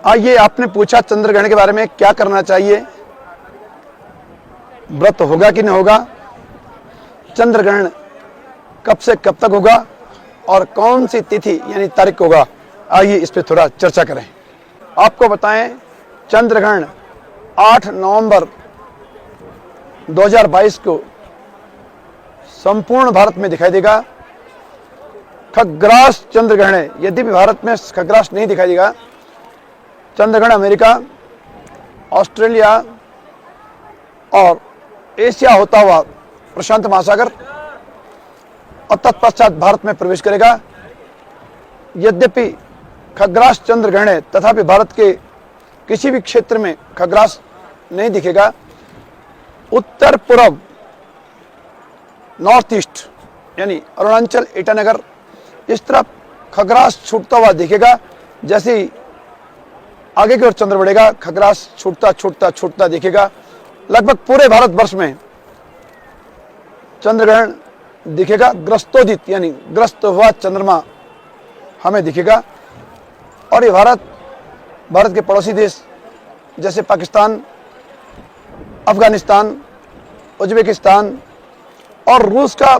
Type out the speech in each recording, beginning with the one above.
आइए, आपने पूछा चंद्र ग्रहण के बारे में क्या करना चाहिए, व्रत होगा कि नहीं होगा, चंद्र ग्रहण कब से कब तक होगा और कौन सी तिथि यानी तारीख होगा। आइए इस पे थोड़ा चर्चा करें। आपको बताएं, चंद्र ग्रहण 8 नवंबर 2022 को संपूर्ण भारत में दिखाई देगा। खग्रास चंद्र ग्रहण है। यद्यपि भारत में खग्रास नहीं दिखाई देगा, चंद्र ग्रहण अमेरिका, ऑस्ट्रेलिया और एशिया होता हुआ प्रशांत महासागर और तत्पश्चात भारत में प्रवेश करेगा। यद्यपि खग्रास चंद्र ग्रहण है, तथापि भारत के किसी भी क्षेत्र में खग्रास नहीं दिखेगा। उत्तर पूर्व नॉर्थ ईस्ट यानी अरुणाचल, ईटानगर इस तरफ खग्रास छूटता हुआ दिखेगा। जैसे ही आगे की ओर चंद्र बढ़ेगा, खग्रास छूटता छूटता छूटता दिखेगा। लगभग पूरे भारतवर्ष में चंद्र ग्रहण दिखेगा। ग्रस्तोदित यानी ग्रस्त हुआ चंद्रमा हमें दिखेगा। और ये भारत के पड़ोसी देश जैसे पाकिस्तान, अफगानिस्तान, उज्बेकिस्तान और रूस का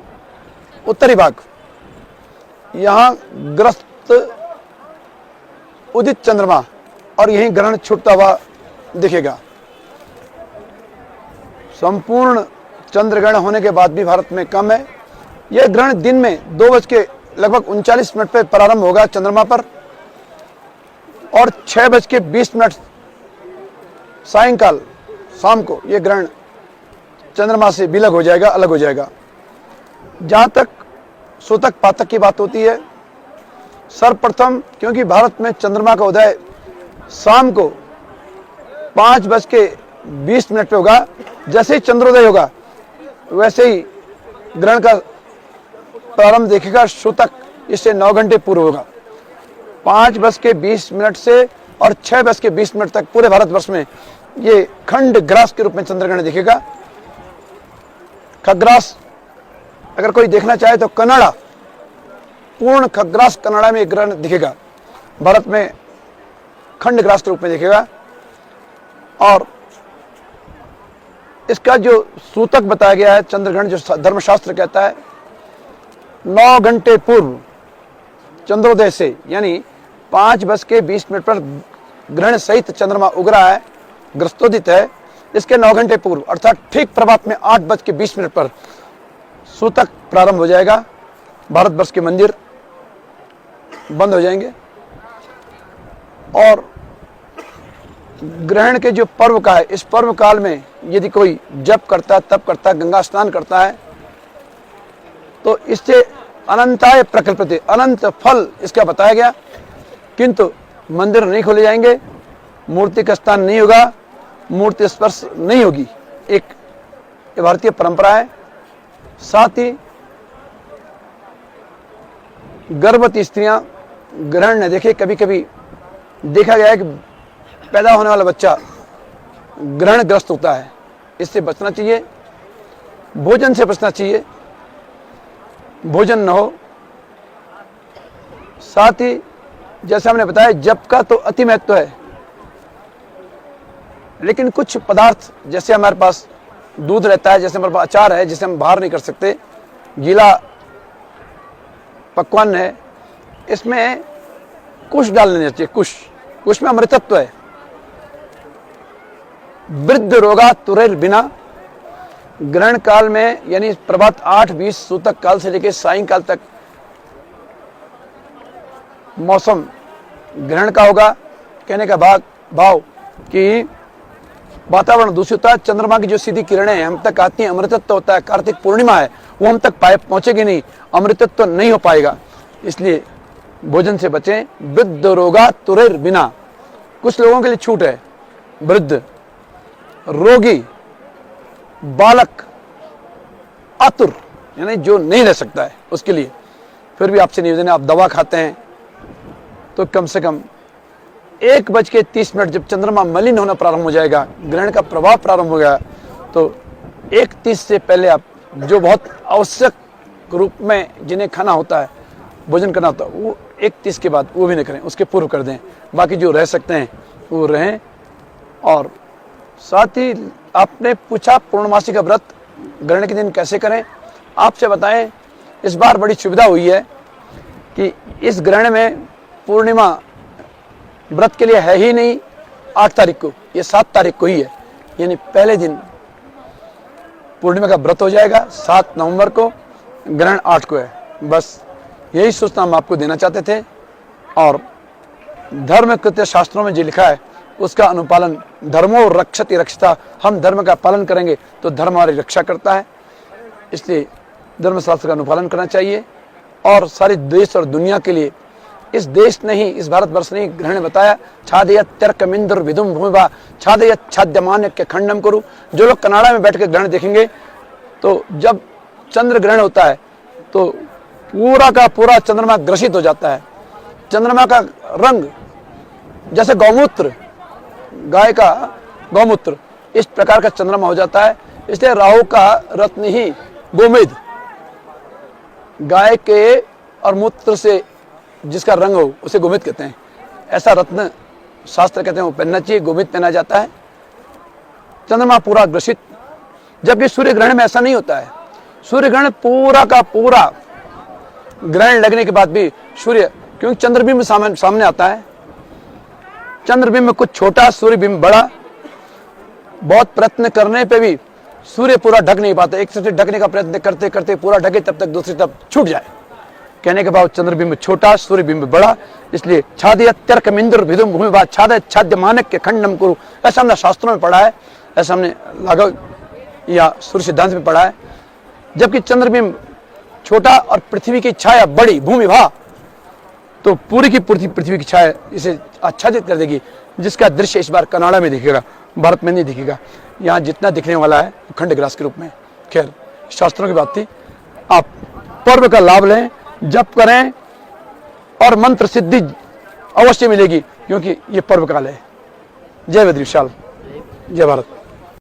उत्तरी भाग, यहाँ ग्रस्त उदित चंद्रमा और यहीं ग्रहण छूटता हुआ दिखेगा। संपूर्ण चंद्र ग्रहण होने के बाद भी भारत में कम है। यह ग्रहण दिन में 2:39 पर प्रारंभ होगा चंद्रमा पर और 6:20 सायंकाल शाम को यह ग्रहण चंद्रमा से विलग हो जाएगा, अलग हो जाएगा। जहाँ तक सूतक पातक की बात होती है, सर्वप्रथम क्योंकि भारत में चंद्रमा का उदय शाम को 5:20 पे होगा, जैसे ही चंद्रोदय होगा वैसे ही ग्रहण का प्रारंभ देखेगा। सूतक इससे 9 घंटे पूर्व होगा। 5:20 से और 6:20 तक पूरे भारतवर्ष में ये खंड ग्रास के रूप में चंद्रग्रहण दिखेगा। खग्रास अगर कोई देखना चाहे तो कनाडा, पूर्ण खग्रास कनाडा में ग्रहण दिखेगा। भारत में खंड ग्रास के रूप में दिखेगा। और इसका जो सूतक बताया गया है चंद्रग्रहण, जो धर्मशास्त्र कहता है 9 घंटे पूर्व चंद्रोदय से यानी 5:20 पर ग्रहण सहित चंद्रमा उग रहा है, ग्रस्तोदित है। इसके 9 घंटे पूर्व अर्थात ठीक प्रभात में 8:20 पर सूतक प्रारंभ हो जाएगा। भारतवर्ष के मंदिर बंद हो जाएंगे और ग्रहण के जो पर्व का है, इस पर्व काल में यदि कोई जप करता है, तप करता है, गंगा स्नान करता है तो इससे अनंताय प्रकल्पते, अनंत फल इसका बताया गया। किंतु मंदिर नहीं खोले जाएंगे, मूर्ति का स्थान नहीं होगा, मूर्ति स्पर्श नहीं होगी। एक भारतीय परंपरा है। साथ ही गर्भवती स्त्रियां ग्रहण न देखे, कभी कभी देखा गया है कि पैदा होने वाला बच्चा ग्रहणग्रस्त होता है। इससे बचना चाहिए, भोजन से बचना चाहिए, भोजन न हो। साथ ही जैसे हमने बताया जप का तो अति महत्व है, लेकिन कुछ पदार्थ जैसे हमारे पास दूध रहता है, जैसे हमारे पास अचार है जिसे हम बाहर नहीं कर सकते, गीला पकवान है, इसमें कुश डाल लेना चाहिए। कुश में अमृतत्व है। वृद्ध रोगा तुरैर बिना, ग्रहण काल में यानी प्रभात 8:20 सूतक काल से लेकर सायंकाल तक मौसम ग्रहण का होगा। कहने का भाव कि वातावरण दूषित होता है, चंद्रमा की जो सीधी किरणें हम तक आती हैं, अमृतत्व होता है। कार्तिक पूर्णिमा है, वो हम तक पहुंचेगी नहीं, अमृतत्व नहीं हो पाएगा। इसलिए भोजन से बचें। वृद्ध रोगा तुरैर बिना, कुछ लोगों के लिए छूट है। वृद्ध, रोगी, बालक, आतुर यानी जो नहीं रह सकता है उसके लिए। फिर भी आपसे निवेदन है, आप दवा खाते हैं तो कम से कम 1:30 जब चंद्रमा मलिन होना प्रारंभ हो जाएगा, ग्रहण का प्रभाव प्रारंभ हो गया, तो 1:30 से पहले आप जो बहुत आवश्यक रूप में जिन्हें खाना होता है, भोजन करना होता है, वो 31 के बाद वो भी नहीं करें, उसके पूर्व कर दें। बाकी जो रह सकते हैं वो रहें। और साथ ही आपने पूछा पूर्णमासी का व्रत ग्रहण के दिन कैसे करें, आपसे बताएं। इस बार बड़ी सुविधा हुई है कि इस ग्रहण में पूर्णिमा व्रत के लिए है ही नहीं 8 तारीख को, ये 7 तारीख को ही है, यानी पहले दिन पूर्णिमा का व्रत हो जाएगा। 7 नवंबर को ग्रहण 8 को है। बस यही सूचना हम आपको देना चाहते थे। और धर्म कृत्य शास्त्रों में जो लिखा है उसका अनुपालन, धर्मो रक्षति रक्षता, हम धर्म का पालन करेंगे तो धर्म हमारी रक्षा करता है, इसलिए धर्मशास्त्र का अनुपालन करना चाहिए। और सारे देश और दुनिया के लिए, इस देश ने ही, इस भारतवर्ष ने ही ग्रहण ने बताया, छादय तर्कमिंदुर विदुम भूमिभा छादय छाद्यमान्य के खंडम करूँ। जो लोग कनाडा में बैठ कर ग्रहण देखेंगे तो जब चंद्र ग्रहण होता है तो पूरा का पूरा चंद्रमा ग्रसित हो जाता है। चंद्रमा का रंग जैसे गौमूत्र, गाय का गौमूत्र, इस प्रकार का चंद्रमा हो जाता है। इसलिए राहु का रत्न ही गोमेद, गाय के और मूत्र से जिसका रंग हो उसे गोमेद कहते हैं। ऐसा रत्न शास्त्र कहते हैं वो पहनना चाहिए, गोमेद पहना जाता है। चंद्रमा पूरा ग्रसित, जबकि सूर्य ग्रहण में ऐसा नहीं होता है। सूर्य ग्रहण पूरा का पूरा ग्रहण लगने के बाद भी सूर्य, क्योंकि चंद्रबिंब सामने आता है, चंद्रबिंब कुछ छोटा, सूर्यबिंब बड़ा। बहुत प्रयत्न करने पे भी सूर्य पूरा ढक नहीं पाता, एक तरफ ढकने का प्रयत्न करते करते पूरा ढके तब तक दूसरी तरफ छूट जाए। कहने के बाद चंद्रबिंब छोटा, सूर्यबिंब बड़ा, इसलिए छादय तर्कमिंदुर विदुम भूमिभा छादय छाद्य मानक के खंडम कुरु, ऐसा हमने शास्त्रों में पढ़ा है, ऐसा हमने लागव या सूर्य सिद्धांत में पढ़ा है। जबकि चंद्रबिंब छोटा और पृथ्वी की छाया बड़ी, भूमिभा, तो पूरी की पूरी पृथ्वी की छाया इसे आच्छादित कर देगी, जिसका दृश्य इस बार कनाडा में दिखेगा, भारत में नहीं दिखेगा। यहाँ जितना दिखने वाला है खंड ग्रास के रूप में। खैर, शास्त्रों की बात थी। आप पर्व का लाभ लें, जप करें और मंत्र सिद्धि अवश्य मिलेगी, क्योंकि ये पर्व काल है। जय वेद विशाल, जय भारत।